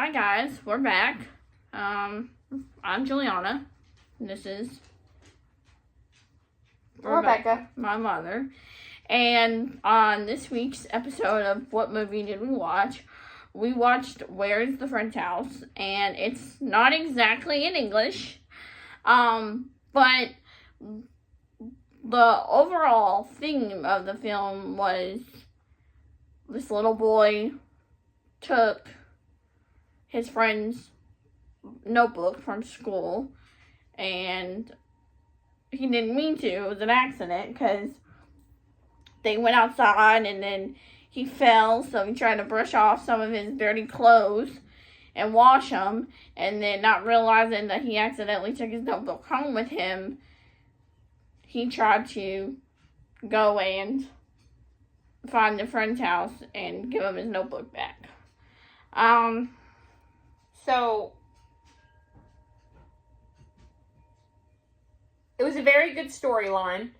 Hi guys, we're back. I'm Juliana. This is Rebecca. My mother. And on this week's episode of What Movie Did We Watch, we watched Where's the French House, and it's not exactly in English, but the overall theme of the film was this little boy took his friend's notebook from school, and he didn't mean to. It was an accident because they went outside and then he fell, so he tried to brush off some of his dirty clothes and wash them, and then not realizing that he accidentally took his notebook home with him, he tried to go and find the friend's house and give him his notebook back. So, it was a very good storyline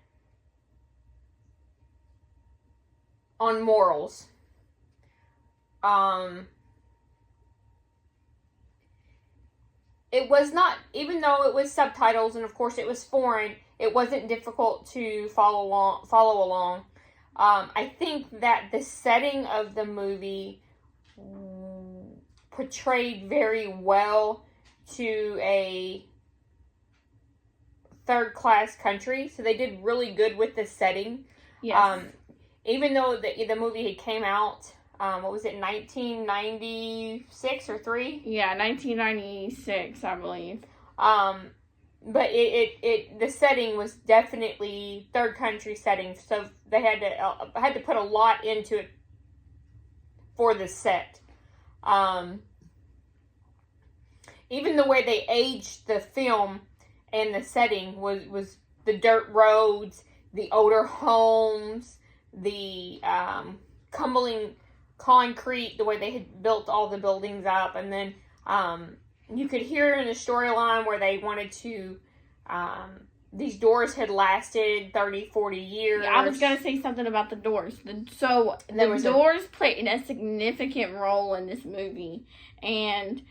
on morals. It was not, even though it was subtitles and of course it was foreign, it wasn't difficult to follow along. I think that the setting of the movie portrayed very well to a third-class country, so they did really good with the setting. Yes. Even though the movie had came out, what was it, 1996 or 3? Yeah, 1996, I believe. But the setting was definitely third country setting, so they had to put a lot into it for the set. Even the way they aged the film and the setting was the dirt roads, the older homes, the crumbling concrete, the way they had built all the buildings up, and then you could hear in the storyline where they wanted to, these doors had lasted 30, 40 years. Yeah, I was going to say something about the doors. The doors played a significant role in this movie, and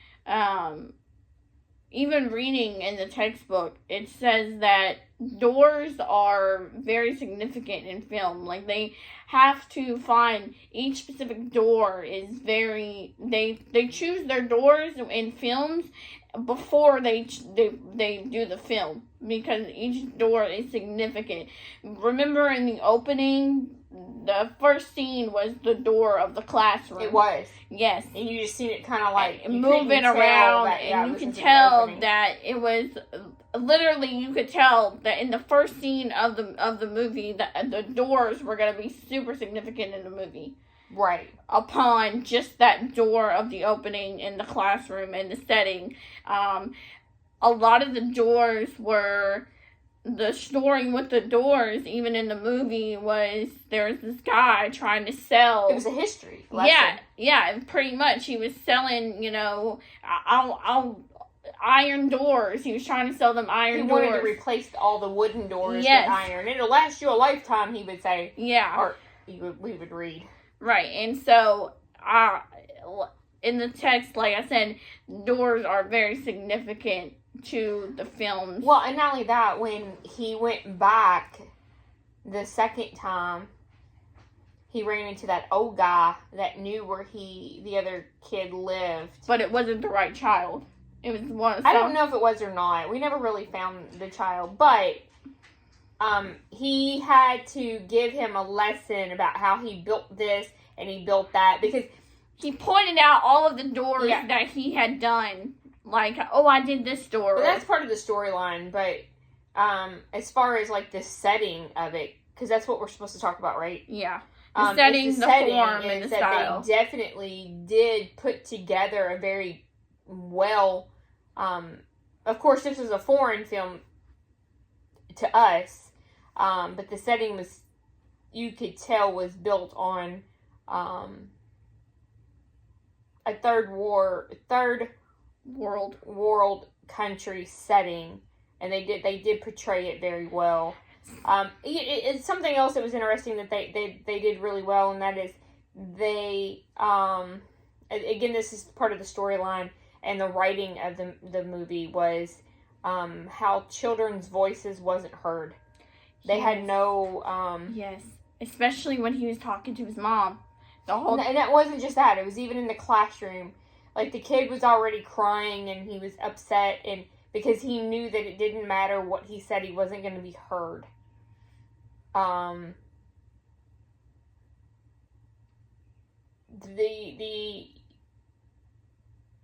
even reading in the textbook, it says that doors are very significant in film. Like, they have to find each specific door is very... They choose their doors in films before they do the film, because each door is significant. Remember in the opening, the first scene was the door of the classroom. It was. Yes. And you just seen it kind of like moving around, and you can tell that it was literally, you could tell that in the first scene of the movie that the doors were going to be super significant in the movie. Right. Upon just that door of the opening in the classroom and the setting. A lot of the doors were, the story with the doors, even in the movie, was there was this guy trying to sell. It was a history lesson. Yeah, pretty much. He was selling, iron doors. He was trying to sell them iron doors. He wanted to replace all the wooden doors with iron. It'll last you a lifetime, he would say. Yeah. Or we would read. Right, and so, in the text, like I said, doors are very significant to the films. Well, and not only that, when he went back the second time, he ran into that old guy that knew where the other kid lived. But it wasn't the right child. It was one. I don't know if it was or not. We never really found the child, but he had to give him a lesson about how he built this and he built that, because he pointed out all of the doors that he had done. Like, oh, I did this door. Well, that's part of the storyline, but as far as like the setting of it, because that's what we're supposed to talk about, right? Yeah. The setting, the form, and the style. They definitely did put together a very well. Of course, this was a foreign film to us, but the setting was, you could tell, was built on a third world country setting, and they did portray it very well. It's something else that was interesting that they did really well, and that is they again, this is part of the storyline and the writing of the movie was how children's voices wasn't heard. They had no... yes, especially when he was talking to his mom. And that wasn't just that. It was even in the classroom. Like, the kid was already crying and he was upset and because he knew that it didn't matter what he said, he wasn't going to be heard.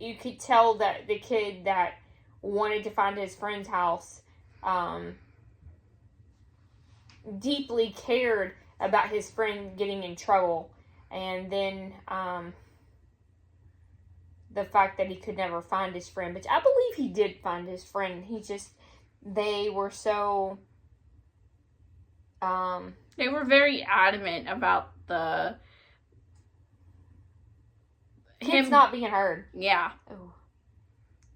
You could tell that the kid that wanted to find his friend's house deeply cared about his friend getting in trouble. And then the fact that he could never find his friend, which I believe he did find his friend. They were so... they were very adamant about the... kids not being heard. Yeah. Ooh.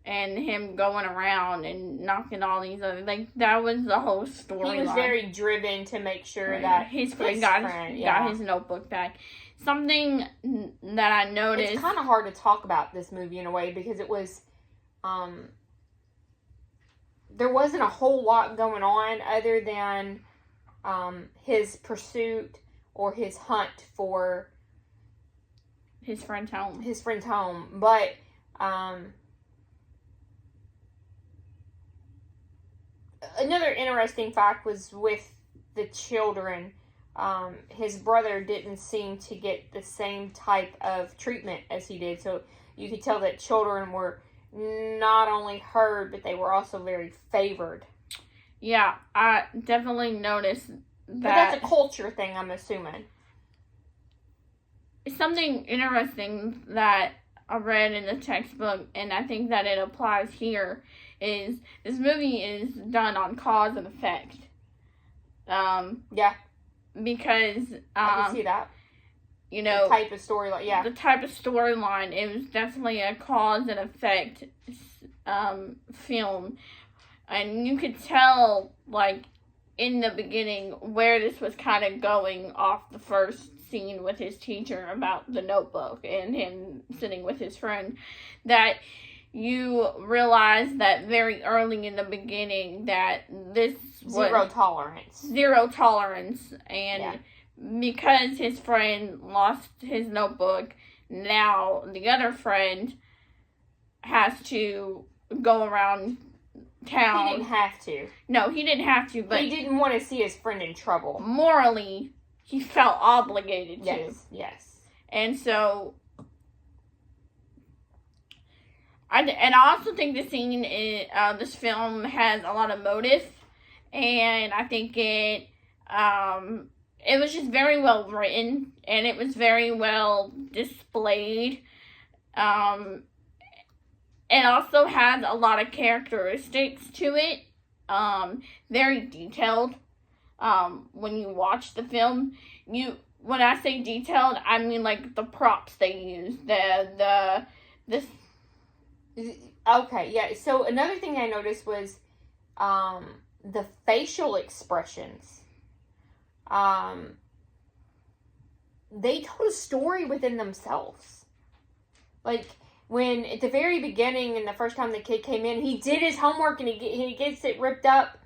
And him going around and knocking all these other... Like, that was the whole story. He was very driven to make sure that his friend got his notebook back. Something that I noticed... It's kind of hard to talk about this movie in a way because it was... there wasn't a whole lot going on other than his pursuit or his hunt for... his friend's home. But... another interesting fact was with the children... his brother didn't seem to get the same type of treatment as he did. So you could tell that children were not only heard, but they were also very favored. Yeah, I definitely noticed that. But that's a culture thing, I'm assuming. Something interesting that I read in the textbook, and I think that it applies here, is this movie is done on cause and effect. Yeah. Because I can see that. You know, the type of storyline. Yeah, the type of storyline. It was definitely a cause and effect film, and you could tell, like, in the beginning where this was kind of going off the first scene with his teacher about the notebook and him sitting with his friend, that you realize that very early in the beginning that this was zero tolerance, and because his friend lost his notebook, now the other friend has to go around town. He didn't have to. No, he didn't have to, but he didn't want to see his friend in trouble. Morally, he felt obligated to. Yes. And so... I also think this film has a lot of motive, and I think it was just very well written, and it was very well displayed. It also has a lot of characteristics to it, very detailed. When you watch the film, when I say detailed, I mean like the props they use, this. Okay, yeah. So another thing I noticed was the facial expressions. They told a story within themselves. Like, when at the very beginning and the first time the kid came in, he did his homework and he gets it ripped up,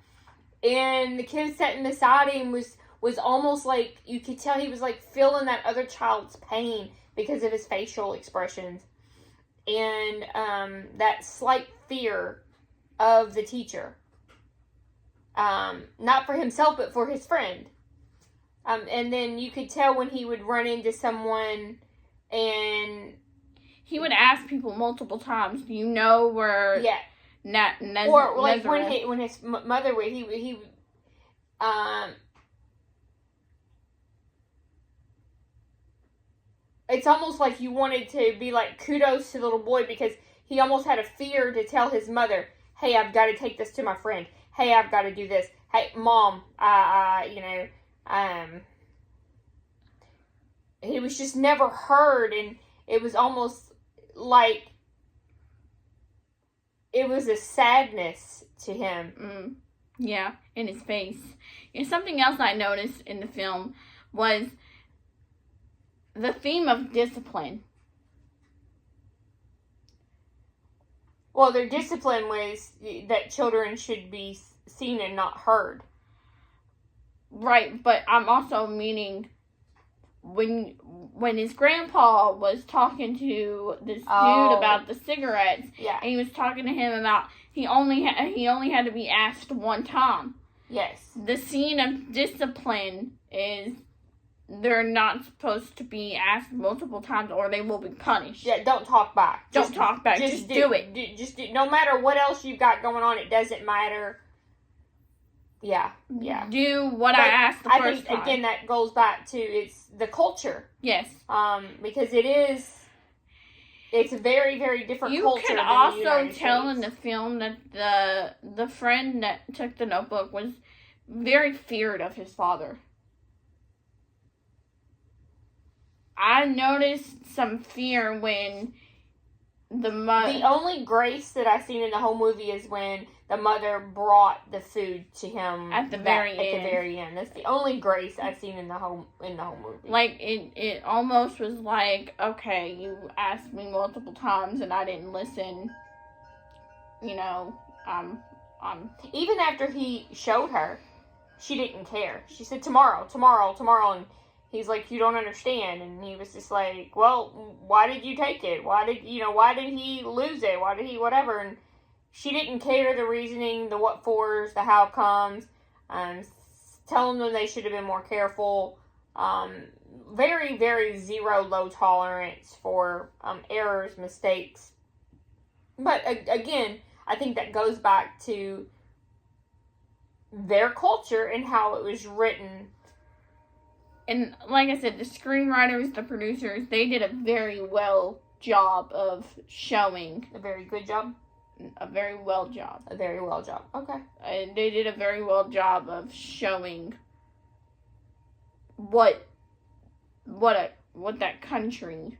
and the kid sitting beside him was almost like, you could tell he was like feeling that other child's pain because of his facial expressions. And that slight fear of the teacher. Not for himself, but for his friend. And then you could tell when he would run into someone and... He would ask people multiple times, do you know where... Yeah. Or like when his mother would... He it's almost like you wanted to be like kudos to the little boy because he almost had a fear to tell his mother, hey, I've got to take this to my friend. Hey, I've got to do this. Hey, Mom, he was just never heard, and it was almost like it was a sadness to him. Yeah, in his face. And something else I noticed in the film was the theme of discipline. Well, their discipline was that children should be seen and not heard. Right, but I'm also meaning when his grandpa was talking to this dude about the cigarettes, yeah, and he was talking to him about he only had to be asked one time. Yes. The scene of discipline is they're not supposed to be asked multiple times or they will be punished. Yeah, don't talk back. Don't talk back. Just do it. Just do. No matter what else you've got going on, it doesn't matter. Yeah. Do what I asked the first time. Again, that goes back to it's the culture. Yes. Because it's a very, very different culture. You can also tell in the film that the friend that took the notebook was very feared of his father. I noticed some fear when the only grace that I've seen in the whole movie is when the mother brought the food to him at the very end. That's the only grace I've seen in the whole movie. Like it almost was like, okay, you asked me multiple times and I didn't listen. You know, even after he showed her, she didn't care. She said tomorrow, and he's like, you don't understand. And he was just like, well, why did you take it? Why did he lose it? Why did he whatever? And she didn't care the reasoning, the what fors, the how comes. Telling them they should have been more careful. Very, very low tolerance for errors, mistakes. But again, I think that goes back to their culture and how it was written. And like I said, the screenwriters, the producers, they did a very well job of showing. A very good job? A very well job. A very well job. Okay. And they did a very well job of showing what that country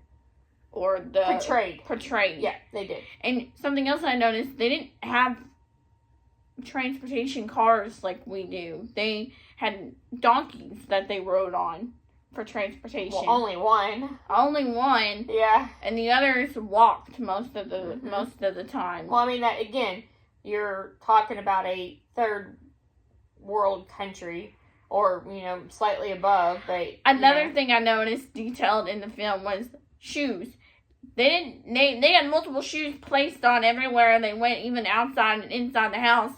or the portrayed. Yeah, they did. And something else I noticed, they didn't have transportation cars like we do. They had donkeys that they rode on for transportation. Well, only one. Only one. Yeah. And the others walked most of the time. Well, I mean, that again, you're talking about a third world country, or slightly above. But another thing I noticed detailed in the film was shoes. They had multiple shoes placed on everywhere. They went even outside and inside the house.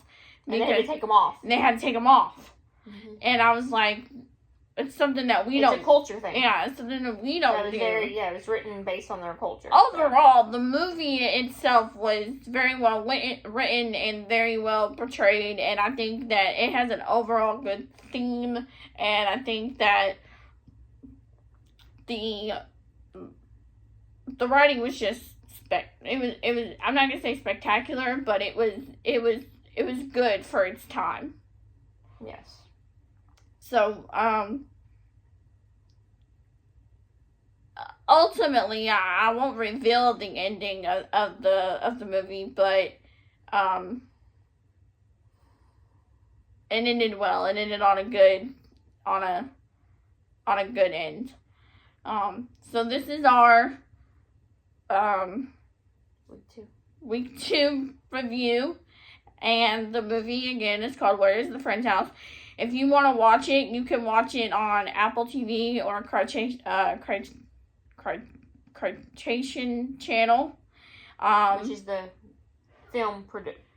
And they had to take them off. Mm-hmm. And I was like, it's something that we don't. It's a culture thing. Yeah, it's something that we don't do. It was written based on their culture. Overall, the movie itself was very well written and very well portrayed, and I think that it has an overall good theme, and I think that the writing was just it was I'm not gonna say spectacular, but it was good for its time. Yes. So, ultimately, I won't reveal the ending of the movie, but it ended well. It ended on a good end. So this is our week 2 review, and the movie again is called Where Is the Friend's House? If you want to watch it, you can watch it on Apple TV or Criterion Channel. Which is the film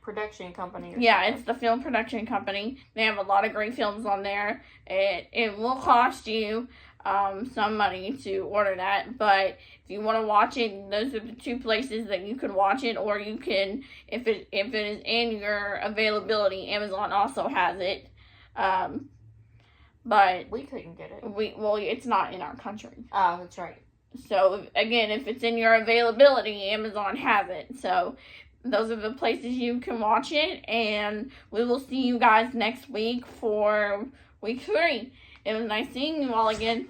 production company. It's the film production company. They have a lot of great films on there. It will cost you some money to order that, but if you want to watch it, those are the 2 places that you can watch it, or you can, if it is in your availability, Amazon also has it. But we couldn't get it. It's not in our country. Oh, that's right. So again, if it's in your availability, Amazon has it. So those are the places you can watch it, and we will see you guys next week for week 3. It was nice seeing you all again.